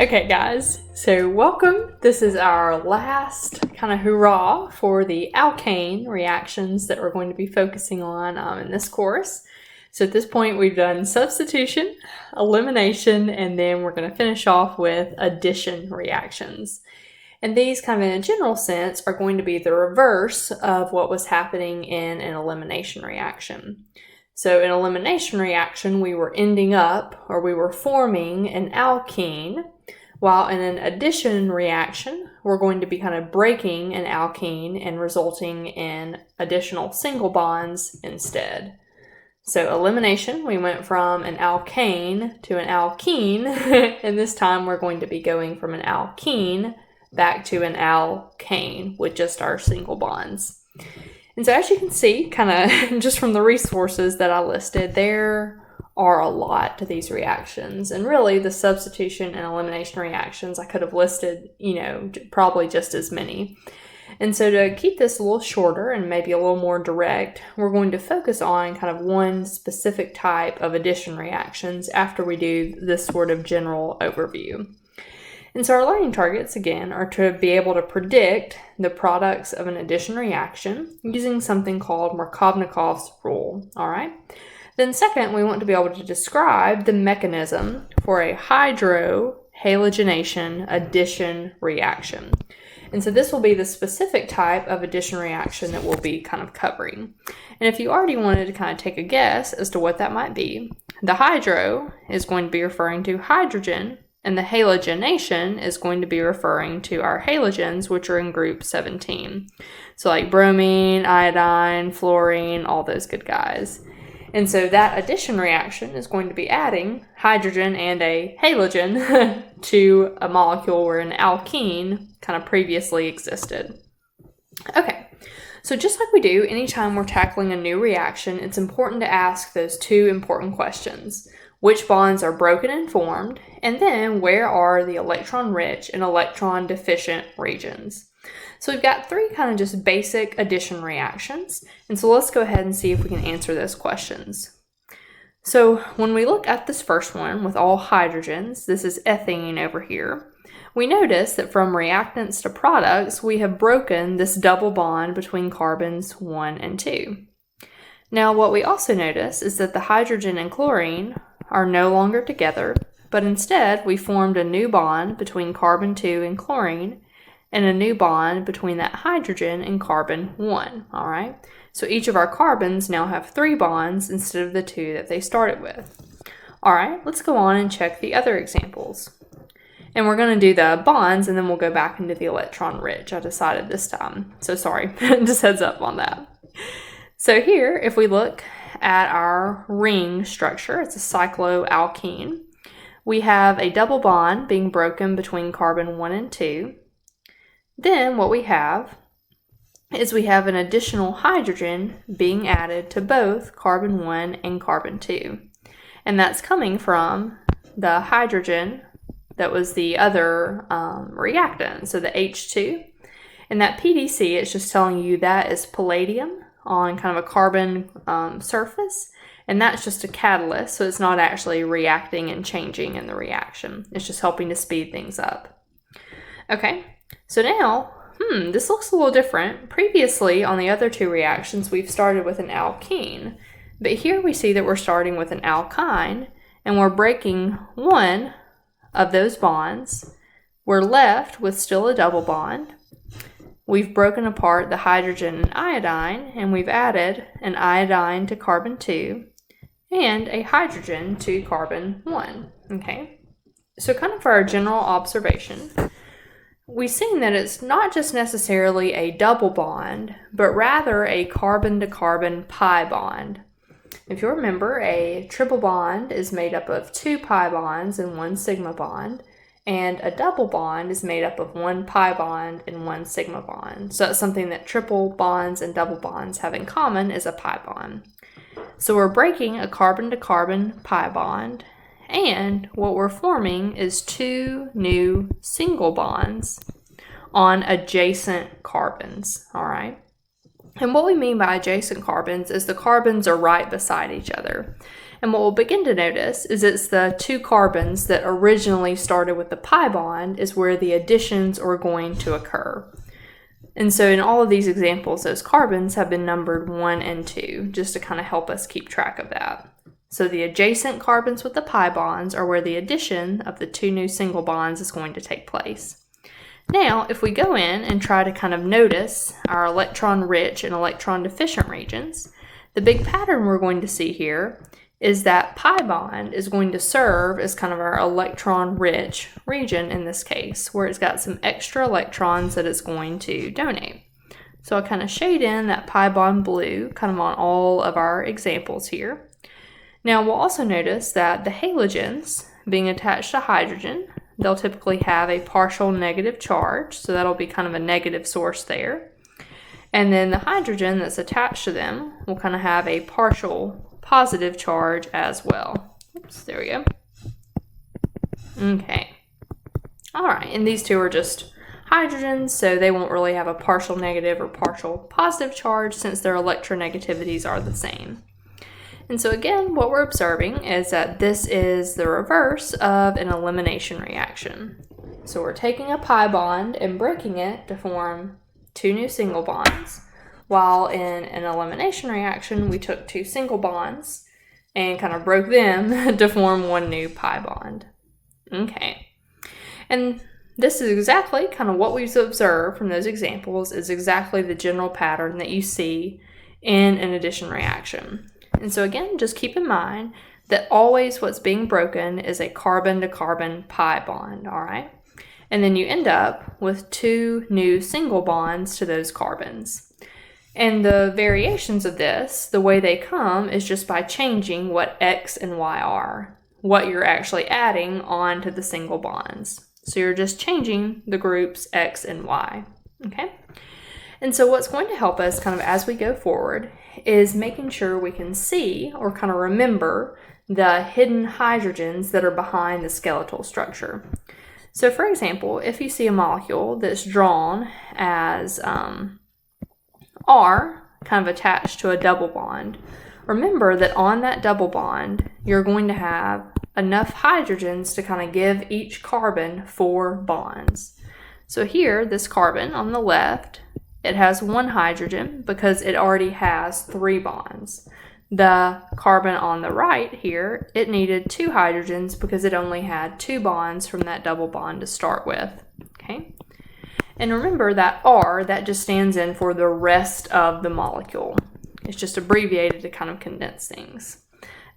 Okay guys, so welcome. This is our last kind of hurrah for the alkane reactions that we're going to be focusing on in this course. So at this point we've done substitution, elimination, and then we're going to finish off with addition reactions. And these kind of in a general sense are going to be the reverse of what was happening in an elimination reaction. So in elimination reaction, we were ending up, or we were forming an alkene, while in an addition reaction, we're going to be kind of breaking an alkene and resulting in additional single bonds instead. So elimination, we went from an alkane to an alkene, and this time we're going to be going from an alkene back to an alkane with just our single bonds. And so as you can see, kind of just from the resources that I listed, there are a lot to these reactions. And really the substitution and elimination reactions, I could have listed, probably just as many. And so to keep this a little shorter and maybe a little more direct, we're going to focus on kind of one specific type of addition reactions after we do this sort of general overview. And so our learning targets, again, are to be able to predict the products of an addition reaction using something called Markovnikov's rule, all right? Then second, we want to be able to describe the mechanism for a hydrohalogenation addition reaction. And so this will be the specific type of addition reaction that we'll be kind of covering. And if you already wanted to kind of take a guess as to what that might be, the hydro is going to be referring to hydrogen, and the halogenation is going to be referring to our halogens, which are in group 17. So like bromine, iodine, fluorine, all those good guys. And so that addition reaction is going to be adding hydrogen and a halogen to a molecule where an alkene kind of previously existed. Okay, so just like we do anytime we're tackling a new reaction, it's important to ask those two important questions. Which bonds are broken and formed, and then where are the electron-rich and electron-deficient regions? So we've got three kind of just basic addition reactions, and so let's go ahead and see if we can answer those questions. So when we look at this first one with all hydrogens, this is ethene over here, we notice that from reactants to products, we have broken this double bond between carbons 1 and 2. Now what we also notice is that the hydrogen and chlorine are no longer together, but instead we formed a new bond between carbon 2 and chlorine and a new bond between that hydrogen and carbon 1, all right? So each of our carbons now have 3 bonds instead of the 2 that they started with. All right, let's go on and check the other examples. And we're going to do the bonds and then we'll go back into the electron rich, I decided this time. So sorry, just heads up on that. So here, if we look at our ring structure, it's a cycloalkene. We have a double bond being broken between carbon 1 and 2. Then what we have is we have an additional hydrogen being added to both carbon 1 and carbon 2. And that's coming from the hydrogen that was the other reactant, so the H2. And that PDC, it's just telling you that is palladium on kind of a carbon surface, and that's just a catalyst, so it's not actually reacting and changing in the reaction. It's just helping to speed things up. Okay, so now, this looks a little different. Previously, on the other two reactions, we've started with an alkene, but here we see that we're starting with an alkyne, and we're breaking one of those bonds. We're left with still a double bond. We've broken apart the hydrogen and iodine, and we've added an iodine to carbon 2 and a hydrogen to carbon 1, okay? So kind of for our general observation, we've seen that it's not just necessarily a double bond, but rather a carbon-to-carbon pi bond. If you remember, a triple bond is made up of 2 pi bonds and 1 sigma bond, and a double bond is made up of 1 pi bond and 1 sigma bond. So that's something that triple bonds and double bonds have in common is a pi bond. So we're breaking a carbon-to-carbon pi bond, and what we're forming is 2 new single bonds on adjacent carbons, all right? And what we mean by adjacent carbons is the carbons are right beside each other. And what we'll begin to notice is it's the two carbons that originally started with the pi bond is where the additions are going to occur. And so in all of these examples, those carbons have been numbered 1 and 2, just to kind of help us keep track of that. So the adjacent carbons with the pi bonds are where the addition of the two new single bonds is going to take place. Now, if we go in and try to kind of notice our electron-rich and electron-deficient regions, the big pattern we're going to see here is that pi bond is going to serve as kind of our electron-rich region in this case, where it's got some extra electrons that it's going to donate. So I'll kind of shade in that pi bond blue kind of on all of our examples here. Now we'll also notice that the halogens being attached to hydrogen, they'll typically have a partial negative charge, so that'll be kind of a negative source there. And then the hydrogen that's attached to them will kind of have a partial positive charge as well. Oops, there we go. Okay. All right, and these two are just hydrogens, so they won't really have a partial negative or partial positive charge since their electronegativities are the same. And so again, what we're observing is that this is the reverse of an elimination reaction. So we're taking a pi bond and breaking it to form two new single bonds, while in an elimination reaction, we took two single bonds and kind of broke them to form one new pi bond. Okay. And this is exactly kind of what we've observed from those examples is exactly the general pattern that you see in an addition reaction. And so again, just keep in mind that always what's being broken is a carbon-to-carbon pi bond, all right? And then you end up with two new single bonds to those carbons. And the variations of this, the way they come is just by changing what X and Y are, what you're actually adding on to the single bonds. So you're just changing the groups X and Y, okay? And so what's going to help us kind of as we go forward is making sure we can see or kind of remember the hidden hydrogens that are behind the skeletal structure. So for example, if you see a molecule that's drawn as R, kind of attached to a double bond, remember that on that double bond, you're going to have enough hydrogens to kind of give each carbon 4 bonds. So here, this carbon on the left, it has 1 hydrogen because it already has 3 bonds. The carbon on the right here, it needed 2 hydrogens because it only had 2 bonds from that double bond to start with, okay? And remember that R, that just stands in for the rest of the molecule. It's just abbreviated to kind of condense things.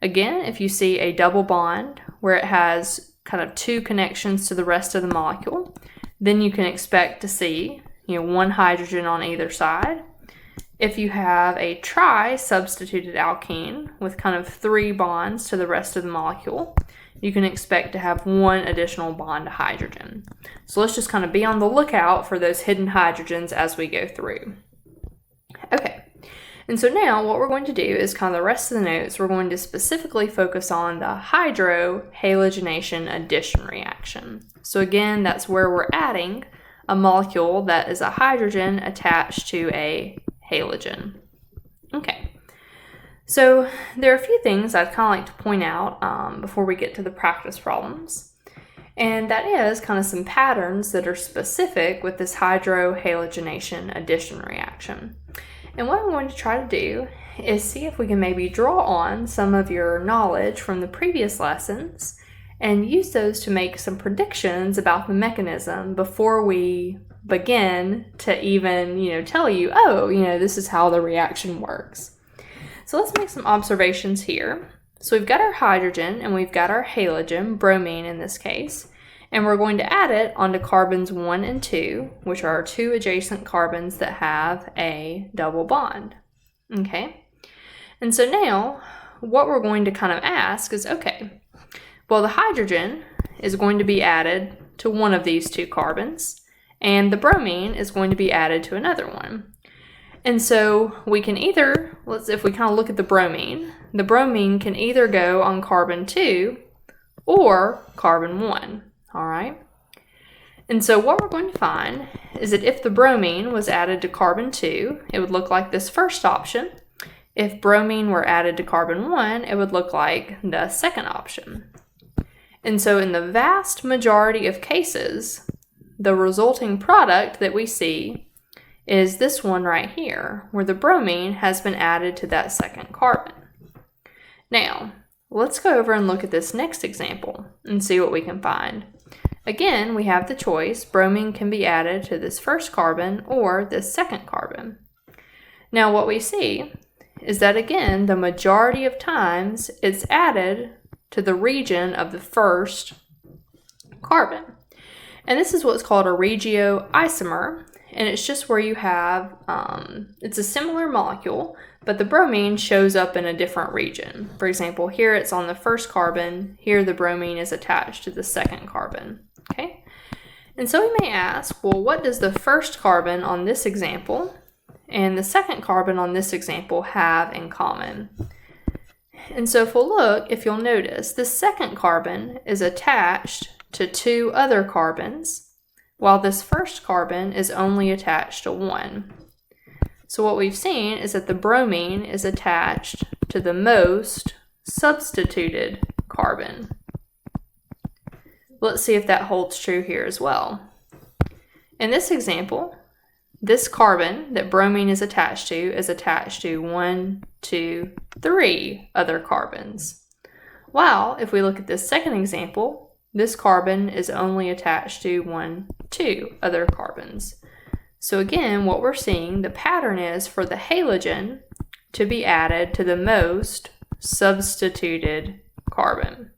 Again, if you see a double bond where it has kind of 2 connections to the rest of the molecule, then you can expect to see 1 hydrogen on either side. If you have a tri-substituted alkene with kind of 3 bonds to the rest of the molecule, you can expect to have 1 additional bond to hydrogen. So let's just kind of be on the lookout for those hidden hydrogens as we go through. Okay, and so now what we're going to do is kind of the rest of the notes, we're going to specifically focus on the hydrohalogenation addition reaction. So again, that's where we're adding a molecule that is a hydrogen attached to a halogen. Okay, so there are a few things I'd kind of like to point out before we get to the practice problems, and that is kind of some patterns that are specific with this hydrohalogenation addition reaction. And what I'm going to try to do is see if we can maybe draw on some of your knowledge from the previous lessons and use those to make some predictions about the mechanism before we begin to even, tell you, this is how the reaction works. So let's make some observations here. So we've got our hydrogen and we've got our halogen, bromine in this case, and we're going to add it onto carbons 1 and 2, which are our 2 adjacent carbons that have a double bond. Okay, and so now what we're going to kind of ask is, okay, well, the hydrogen is going to be added to one of these 2 carbons, and the bromine is going to be added to another one. And so we can either, if we kind of look at the bromine can either go on carbon 2 or carbon 1, all right? And so what we're going to find is that if the bromine was added to carbon 2, it would look like this first option. If bromine were added to carbon 1, it would look like the second option. And so in the vast majority of cases, the resulting product that we see is this one right here, where the bromine has been added to that second carbon. Now, let's go over and look at this next example and see what we can find. Again, we have the choice. Bromine can be added to this first carbon or this second carbon. Now, what we see is that, again, the majority of times it's added to the region of the first carbon. And this is what's called a Regio Isomer, and it's just where you have, it's a similar molecule, but the bromine shows up in a different region. For example, here it's on the first carbon, here the bromine is attached to the second carbon, okay? And so we may ask, well, what does the first carbon on this example and the second carbon on this example have in common? And so if we'll look, if you'll notice, the second carbon is attached to 2 other carbons, while this first carbon is only attached to 1. So what we've seen is that the bromine is attached to the most substituted carbon. Let's see if that holds true here as well. In this example, this carbon that bromine is attached to 1, 2, 3 other carbons. While if we look at this second example, this carbon is only attached to 1, 2 other carbons. So again, what we're seeing, the pattern is for the halogen to be added to the most substituted carbon.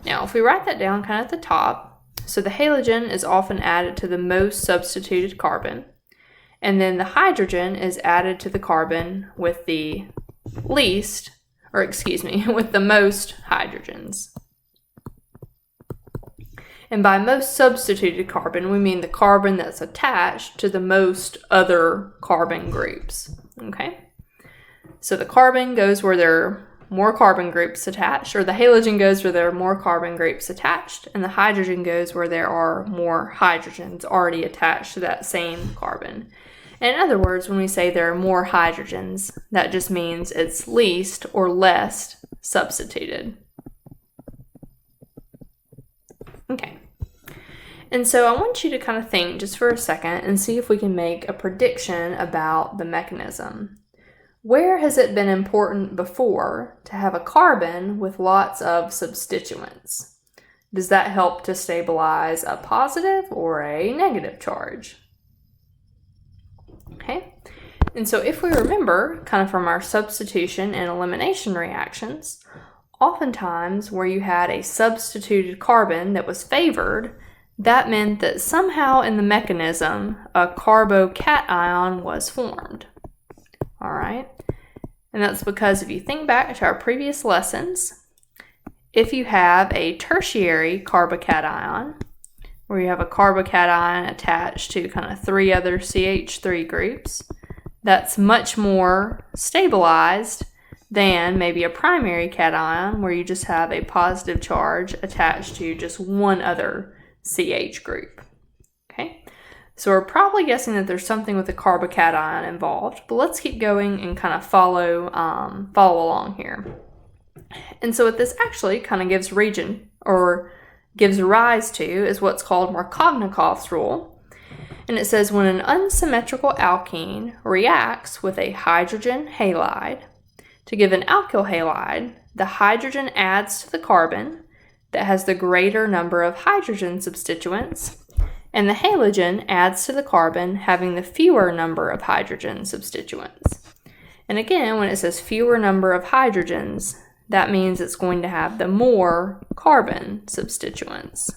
Now, if we write that down kind of at the top, so the halogen is often added to the most substituted carbon, and then the hydrogen is added to the carbon with the least, with the most hydrogens. And by most substituted carbon, we mean the carbon that's attached to the most other carbon groups, okay? So the carbon goes where there are more carbon groups attached, or the halogen goes where there are more carbon groups attached, and the hydrogen goes where there are more hydrogens already attached to that same carbon. And in other words, when we say there are more hydrogens, that just means it's least or less substituted. Okay. And so I want you to kind of think just for a second and see if we can make a prediction about the mechanism. Where has it been important before to have a carbon with lots of substituents? Does that help to stabilize a positive or a negative charge? Okay, and so if we remember kind of from our substitution and elimination reactions, oftentimes where you had a substituted carbon that was favored, that meant that somehow in the mechanism a carbocation was formed. All right, and that's because if you think back to our previous lessons, if you have a tertiary carbocation, where you have a carbocation attached to kind of 3 other CH3 groups, that's much more stabilized than maybe a primary cation where you just have a positive charge attached to just 1 other CH group. Okay, so we're probably guessing that there's something with the carbocation involved, but let's keep going and kind of follow along here. And so what this actually kind of gives rise to is what's called Markovnikov's rule. And it says when an unsymmetrical alkene reacts with a hydrogen halide to give an alkyl halide, the hydrogen adds to the carbon that has the greater number of hydrogen substituents, and the halogen adds to the carbon having the fewer number of hydrogen substituents. And again, when it says fewer number of hydrogens, that means it's going to have the more carbon substituents.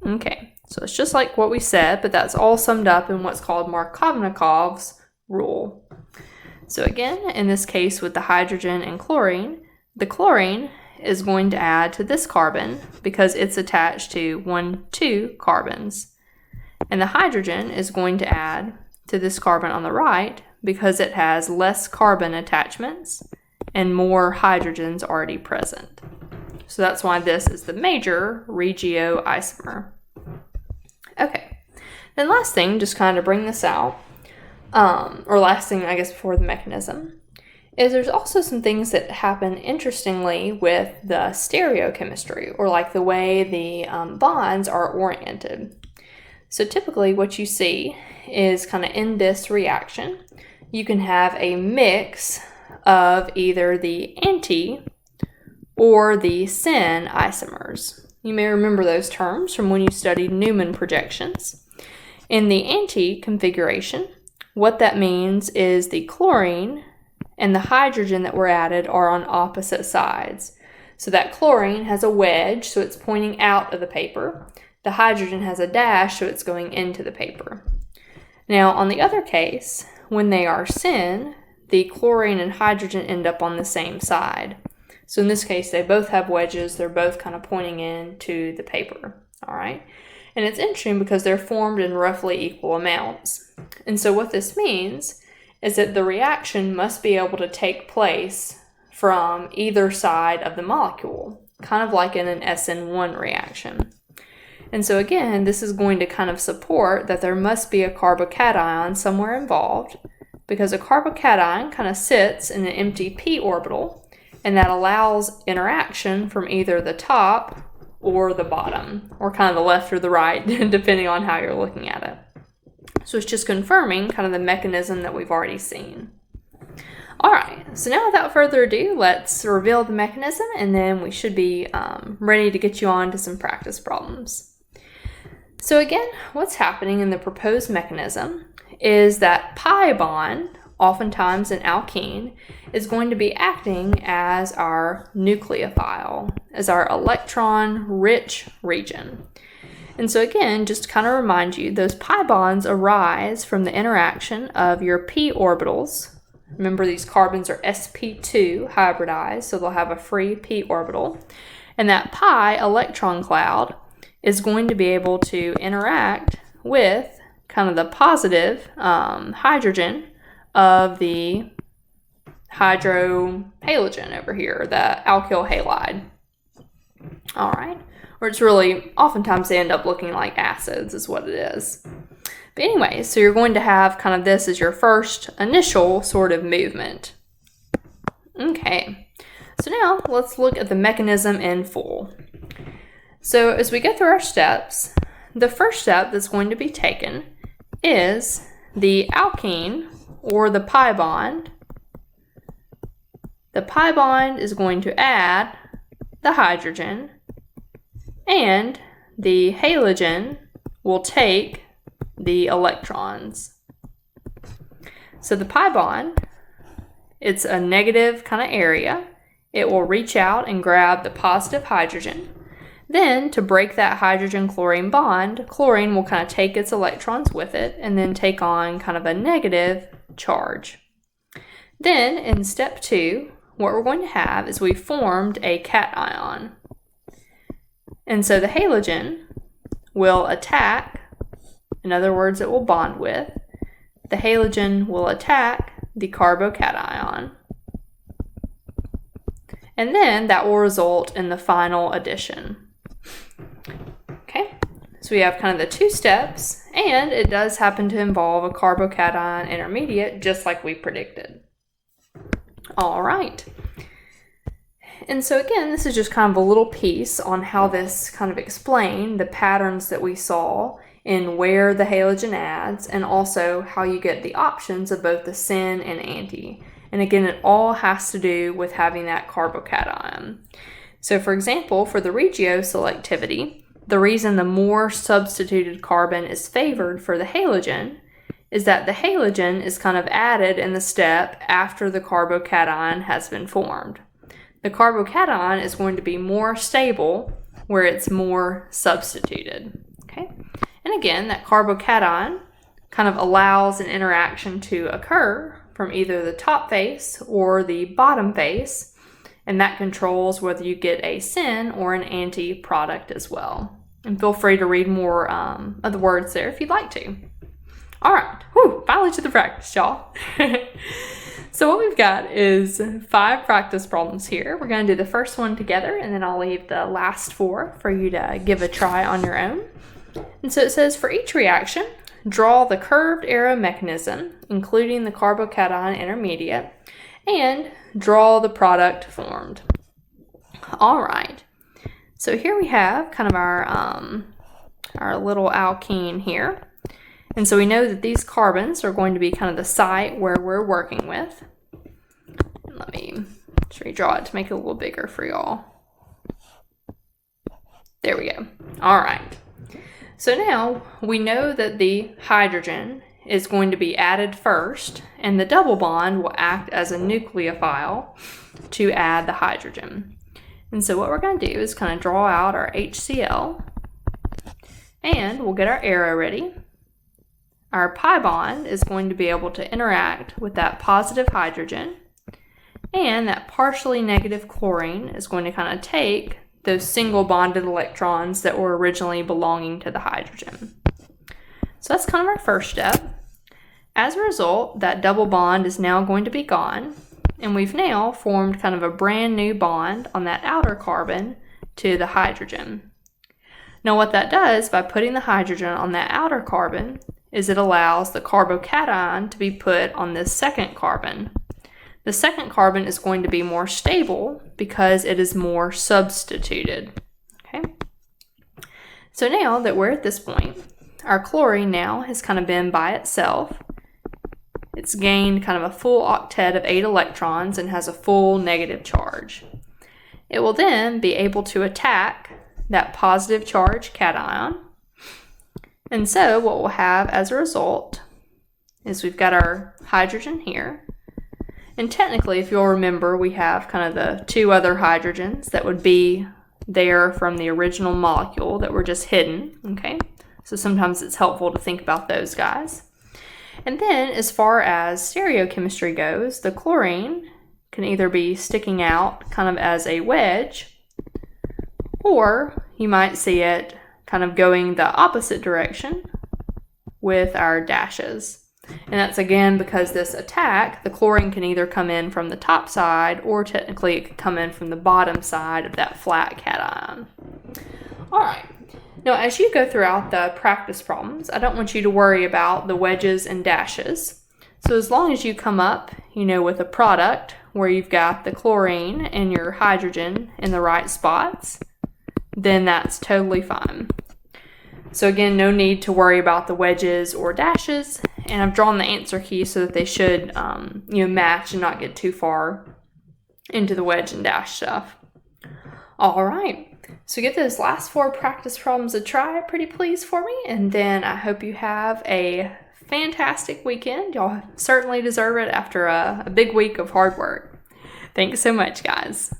Okay, so it's just like what we said, but that's all summed up in what's called Markovnikov's rule. So again, in this case with the hydrogen and chlorine, the chlorine is going to add to this carbon because it's attached to 1, 2 carbons. And the hydrogen is going to add to this carbon on the right because it has less carbon attachments and more hydrogens already present. So that's why this is the major Regio Isomer. Okay, then last thing, just kind of bring this out. or last thing, I guess, before the mechanism, is there's also some things that happen interestingly with the stereochemistry, or like the way the bonds are oriented. So typically what you see is kind of in this reaction, you can have a mix of either the anti or the syn isomers. You may remember those terms from when you studied Newman projections. In the anti configuration, what that means is the chlorine and the hydrogen that were added are on opposite sides. So that chlorine has a wedge, so it's pointing out of the paper. The hydrogen has a dash, so it's going into the paper. Now, on the other case, when they are syn, the chlorine and hydrogen end up on the same side. So in this case, they both have wedges. They're both kind of pointing into the paper, all right? And it's interesting because they're formed in roughly equal amounts. And so what this means is that the reaction must be able to take place from either side of the molecule, kind of like in an SN1 reaction. And so again, this is going to kind of support that there must be a carbocation somewhere involved, because a carbocation kind of sits in an empty p orbital, and that allows interaction from either the top or the bottom, or kind of the left or the right, depending on how you're looking at it. So it's just confirming kind of the mechanism that we've already seen. All right, so now without further ado, let's reveal the mechanism, and then we should be ready to get you on to some practice problems. So again, what's happening in the proposed mechanism is that pi bond, oftentimes an alkene, is going to be acting as our nucleophile, as our electron-rich region. And so again, just to kind of remind you, those pi bonds arise from the interaction of your p orbitals. Remember, these carbons are sp2 hybridized, so they'll have a free p orbital. And that pi electron cloud is going to be able to interact with kind of the positive hydrogen of the hydrohalogen over here, the alkyl halide. All right. Or it's really, oftentimes they end up looking like acids is what it is. But anyway, so you're going to have kind of this as your first initial sort of movement. Okay, so now let's look at the mechanism in full. So as we go through our steps, the first step that's going to be taken is the alkene, or the pi bond. The pi bond is going to add the hydrogen, and the halogen will take the electrons. So the pi bond, it's a negative kind of area. It will reach out and grab the positive hydrogen. Then to break that hydrogen-chlorine bond, chlorine will kind of take its electrons with it and then take on kind of a negative charge. Then in step 2, what we're going to have is we formed a cation. And so the halogen will attack, in other words, it will bond with, the halogen will attack the carbocation. And then that will result in the final addition. Okay, so we have kind of the two steps, and it does happen to involve a carbocation intermediate, just like we predicted. All right. And so again, this is just kind of a little piece on how this kind of explained the patterns that we saw in where the halogen adds, and also how you get the options of both the syn and anti. And again, it all has to do with having that carbocation. So for example, for the Regio selectivity, the reason the more substituted carbon is favored for the halogen is that the halogen is kind of added in the step after the carbocation has been formed. The carbocation is going to be more stable where it's more substituted. Okay? And again, that carbocation kind of allows an interaction to occur from either the top face or the bottom face, and that controls whether you get a syn or an anti product as well. And feel free to read more of the words there if you'd like to. All right, finally to the practice, y'all. So what we've got is 5 practice problems here. We're going to do the first one together, and then I'll leave the last 4 for you to give a try on your own. And so it says, for each reaction, draw the curved arrow mechanism, including the carbocation intermediate, and draw the product formed. All right, so here we have kind of our little alkene here. And so we know that these carbons are going to be kind of the site where we're working with. Let me just redraw it to make it a little bigger for y'all. There we go. All right. So now we know that the hydrogen is going to be added first, and the double bond will act as a nucleophile to add the hydrogen. And so what we're going to do is kind of draw out our HCl, and we'll get our arrow ready. Our pi bond is going to be able to interact with that positive hydrogen, and that partially negative chlorine is going to kind of take those single bonded electrons that were originally belonging to the hydrogen. So that's kind of our first step. As a result, that double bond is now going to be gone, and we've now formed kind of a brand new bond on that outer carbon to the hydrogen. Now what that does by putting the hydrogen on that outer carbon is it allows the carbocation to be put on this second carbon. The second carbon is going to be more stable because it is more substituted. Okay. So now that we're at this point, our chlorine now has kind of been by itself. It's gained kind of a full octet of 8 electrons and has a full negative charge. It will then be able to attack that positive charge cation. And so what we'll have as a result is we've got our hydrogen here. And technically, if you'll remember, we have kind of the 2 other hydrogens that would be there from the original molecule that were just hidden, okay? So sometimes it's helpful to think about those guys. And then as far as stereochemistry goes, the chlorine can either be sticking out kind of as a wedge, or you might see it kind of going the opposite direction with our dashes. And that's again because this attack, the chlorine can either come in from the top side, or technically it could come in from the bottom side of that flat cation. All right. Now, as you go throughout the practice problems, I don't want you to worry about the wedges and dashes. So as long as you come up, with a product where you've got the chlorine and your hydrogen in the right spots, then that's totally fine. So again, no need to worry about the wedges or dashes, and I've drawn the answer key so that they should match and not get too far into the wedge and dash stuff. All right, so give those last 4 practice problems a try, pretty please, for me, and then I hope you have a fantastic weekend. Y'all certainly deserve it after a big week of hard work. Thanks so much, guys.